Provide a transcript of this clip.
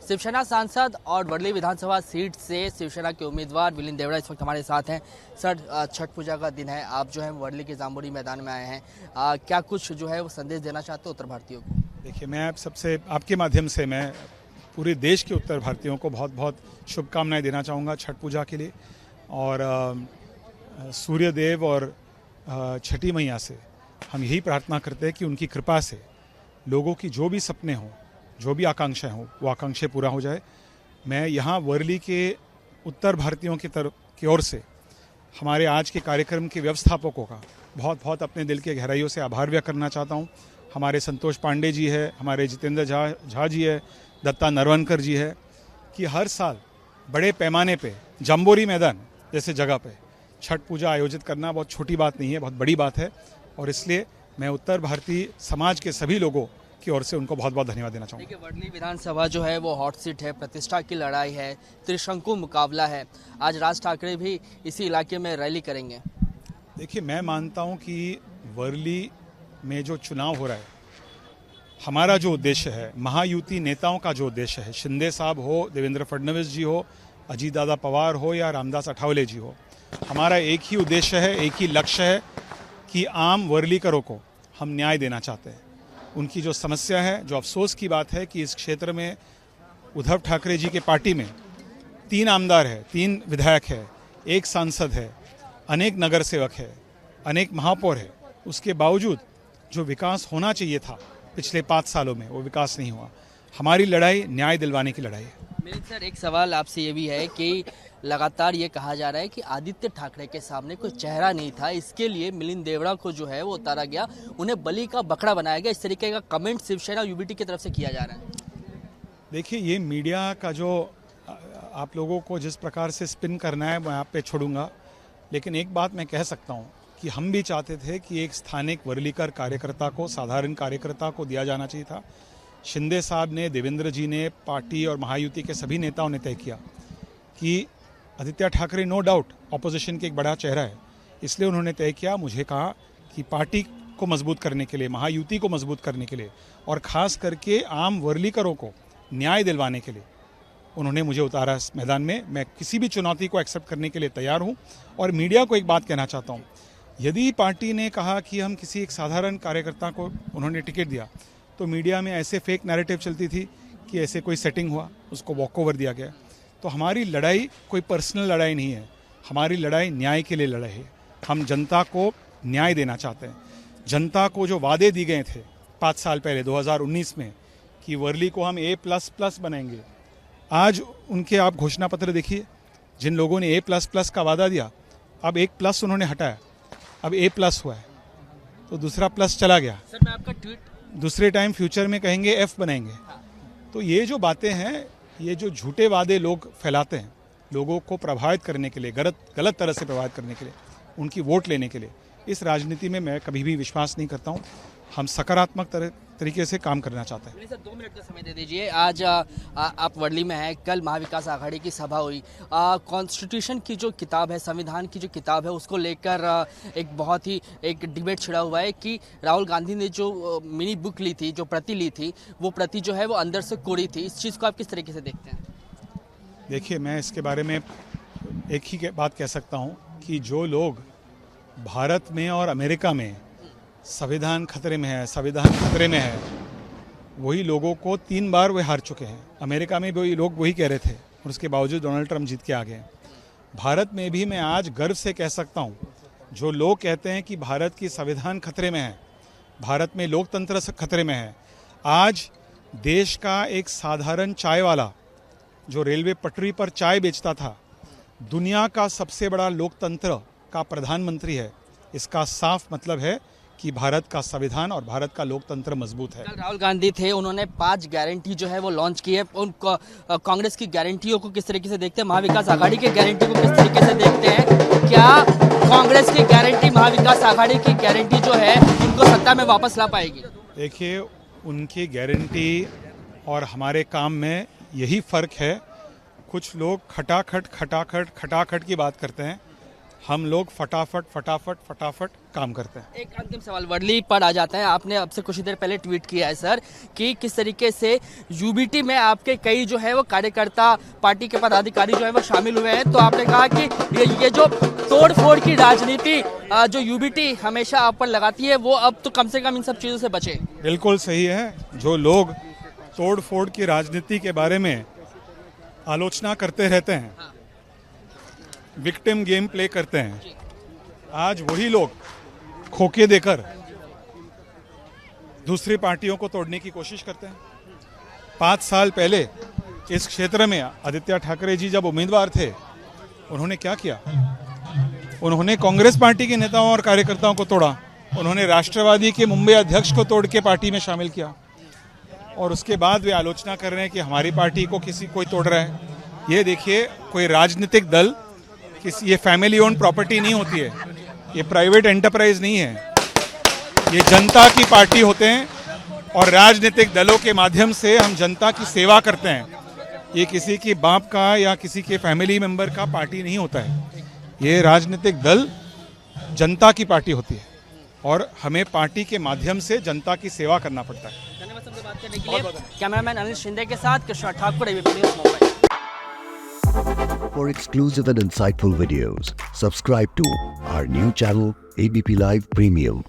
शिवसेना सांसद और वर्ली विधानसभा सीट से शिवसेना के उम्मीदवार मिलिंद देवड़ा इस वक्त हमारे साथ हैं। सर, छठ पूजा का दिन है, आप जो है वर्ली के जामुरी मैदान में आए हैं, क्या कुछ जो है वो संदेश देना चाहते हो उत्तर भारतीयों को? देखिए, मैं सबसे आपके माध्यम से मैं पूरे देश के उत्तर भारतीयों को बहुत बहुत शुभकामनाएं देना चाहूँगा छठ पूजा के लिए। और सूर्य देव और छठी मैया से हम यही प्रार्थना करते हैं कि उनकी कृपा से लोगों की जो भी सपने हों, जो भी आकांक्षाएं हों, वो आकांक्षाएं पूरा हो जाए। मैं यहाँ वर्ली के उत्तर भारतीयों की ओर से हमारे आज के कार्यक्रम के व्यवस्थापकों का बहुत बहुत अपने दिल के गहराइयों से आभार व्यक्त करना चाहता हूँ। हमारे संतोष पांडे जी है, हमारे जितेंद्र झा जी है, दत्ता नरवनकर जी है, कि हर साल बड़े पैमाने पे जम्बोरी मैदान जैसे जगह पे छठ पूजा आयोजित करना बहुत छोटी बात नहीं है, बहुत बड़ी बात है। और इसलिए मैं उत्तर भारतीय समाज के सभी लोगों की ओर से उनको बहुत बहुत धन्यवाद देना चाहूँगा। देखिए, वर्ली विधानसभा जो है वो हॉट सीट है, प्रतिष्ठा की लड़ाई है, त्रिशंकु मुकाबला है। आज राज ठाकरे भी इसी इलाके में रैली करेंगे। देखिए, मैं मानता हूँ कि वर्ली में जो चुनाव हो रहा है, हमारा जो उद्देश्य है, महायुति नेताओं का जो उद्देश्य है, शिंदे साहब हो, देवेंद्र फडणवीस जी हो, अजीत दादा पवार हो या रामदास अठावले जी हो, हमारा एक ही उद्देश्य है, एक ही लक्ष्य है कि आम वर्लीकरों को हम न्याय देना चाहते हैं। उनकी जो समस्या है, जो अफसोस की बात है कि इस क्षेत्र में उद्धव ठाकरे जी के पार्टी में 3 आमदार है, 3 विधायक है, 1 सांसद है, अनेक नगर सेवक है, अनेक महापौर है, उसके बावजूद जो विकास होना चाहिए था पिछले 5 सालों में, वो विकास नहीं हुआ। हमारी लड़ाई न्याय दिलवाने की लड़ाई है। मिलिंद सर, एक सवाल आपसे ये भी है कि लगातार ये कहा जा रहा है कि आदित्य ठाकरे के सामने कोई चेहरा नहीं था, इसके लिए मिलिंद देवड़ा को जो है वो उतारा गया, उन्हें बलि का बकरा बनाया गया, इस तरीके का कमेंट शिवसेना यूबीटी की तरफ से किया जा रहा है। देखिए, ये मीडिया का जो आप लोगों को जिस प्रकार से स्पिन करना है मैं आप पे छोड़ूंगा, लेकिन एक बात मैं कह सकता हूँ कि हम भी चाहते थे कि एक स्थानिक वर्लीकर कार्यकर्ता को, साधारण कार्यकर्ता को दिया जाना चाहिए था। शिंदे साहब ने, देवेंद्र जी ने, पार्टी और महायुति के सभी नेताओं ने तय किया कि Aditya Thackeray no doubt opposition के एक बड़ा चेहरा है, इसलिए उन्होंने तय किया, मुझे कहा कि पार्टी को मजबूत करने के लिए, महायुति को मजबूत करने के लिए और ख़ास करके आम वर्लीकरों को न्याय दिलवाने के लिए उन्होंने मुझे उतारा इस मैदान में। मैं किसी भी चुनौती को एक्सेप्ट करने के लिए तैयार हूँ। और मीडिया को एक बात कहना चाहता हूँ, यदि पार्टी ने कहा कि हम किसी एक साधारण कार्यकर्ता को उन्होंने टिकट दिया, तो मीडिया में ऐसे फेक नैरेटिव चलती थी कि ऐसे कोई सेटिंग हुआ, उसको वॉक ओवर दिया गया। तो हमारी लड़ाई कोई पर्सनल लड़ाई नहीं है, हमारी लड़ाई न्याय के लिए लड़ाई है। हम जनता को न्याय देना चाहते हैं। जनता को जो वादे दिए गए थे 5 साल पहले 2019 में कि वर्ली को हम A++ बनाएंगे, आज उनके आप घोषणा पत्र देखिए। जिन लोगों ने A++ का वादा दिया, अब एक प्लस उन्होंने हटाया, अब A+ हुआ है, तो दूसरा प्लस चला गया। सर, मैं आपका ट्वीट दूसरे टाइम फ्यूचर में कहेंगे F बनाएंगे। तो ये जो बातें हैं, ये जो झूठे वादे लोग फैलाते हैं लोगों को प्रभावित करने के लिए, गलत तरह से प्रभावित करने के लिए, उनकी वोट लेने के लिए, इस राजनीति में मैं कभी भी विश्वास नहीं करता हूँ। हम सकारात्मक तरीके से काम करना चाहते हैं। सर, 2 मिनट का समय दे दीजिए। आज आप वर्ली में हैं, कल महाविकास आघाड़ी की सभा हुई, कॉन्स्टिट्यूशन की जो किताब है, संविधान की जो किताब है, उसको लेकर एक बहुत ही एक डिबेट छिड़ा हुआ है कि राहुल गांधी ने जो मिनी बुक ली थी, जो प्रति ली थी, वो प्रति जो है वो अंदर से कोरी थी। इस चीज़ को आप किस तरीके से देखते हैं? देखिए, मैं इसके बारे में एक ही बात कह सकता हूँ कि जो लोग भारत में और अमेरिका में संविधान खतरे में है, संविधान खतरे में है, वही लोगों को 3 बार वे हार चुके हैं। अमेरिका में भी लोग वही कह रहे थे और उसके बावजूद डोनाल्ड ट्रंप जीत के आ गए। भारत में भी मैं आज गर्व से कह सकता हूँ, जो लोग कहते हैं कि भारत की संविधान खतरे में है, भारत में लोकतंत्र खतरे में है, आज देश का एक साधारण चाय वाला जो रेलवे पटरी पर चाय बेचता था, दुनिया का सबसे बड़ा लोकतंत्र का प्रधानमंत्री है। इसका साफ मतलब है कि भारत का संविधान और भारत का लोकतंत्र मजबूत है। कल राहुल गांधी थे, उन्होंने 5 गारंटी जो है वो लॉन्च की है। उन कांग्रेस की गारंटियों को किस तरीके से देखते हैं, महाविकास आघाड़ी की गारंटी को किस तरीके से देखते हैं? क्या कांग्रेस की गारंटी, महाविकास आघाड़ी की गारंटी जो है, इनको सत्ता में वापस ला पाएगी? देखिए, उनकी गारंटी और हमारे काम में यही फर्क है। कुछ लोग खटाखट की बात करते हैं, हम लोग फटाफट काम करते हैं। एक अंतिम सवाल वर्ली पर आ जाता है। आपने अब से कुछ ही देर पहले ट्वीट किया है सर कि किस तरीके से यूबीटी में आपके कई जो है वो कार्यकर्ता, पार्टी के पदाधिकारी जो है वो शामिल हुए हैं, तो आपने कहा कि ये जो तोड़ फोड़ की राजनीति जो यूबीटी हमेशा आप पर लगाती है, वो अब तो कम से कम इन सब चीज़ों से बचे। बिल्कुल सही है। जो लोग तोड़ फोड़ की राजनीति के बारे में आलोचना करते रहते हैं, विक्टिम गेम प्ले करते हैं, आज वही लोग खोखे देकर दूसरी पार्टियों को तोड़ने की कोशिश करते हैं। 5 साल पहले इस क्षेत्र में आदित्य ठाकरे जी जब उम्मीदवार थे, उन्होंने क्या किया? उन्होंने कांग्रेस पार्टी के नेताओं और कार्यकर्ताओं को तोड़ा। उन्होंने राष्ट्रवादी के मुंबई अध्यक्ष को तोड़ के पार्टी में शामिल किया, और उसके बाद वे आलोचना कर रहे हैं कि हमारी पार्टी को कोई तोड़ रहा है। ये देखिए, कोई राजनीतिक दल ये फैमिली ओन प्रॉपर्टी नहीं होती है, ये प्राइवेट एंटरप्राइज नहीं है, ये जनता की पार्टी होते हैं, और राजनीतिक दलों के माध्यम से हम जनता की सेवा करते हैं। ये किसी की बाप का या किसी के फैमिली मेंबर का पार्टी नहीं होता है। ये राजनीतिक दल जनता की पार्टी होती है, और हमें पार्टी के माध्यम से जनता की सेवा करना पड़ता है। धन्यवाद सबसे बात करने के लिए। कैमरामैन अनिल शिंदे के साथ Krishna Thakur, ABP news Mumbai. For exclusive and insightful videos, subscribe to our new channel ABP Live Premium.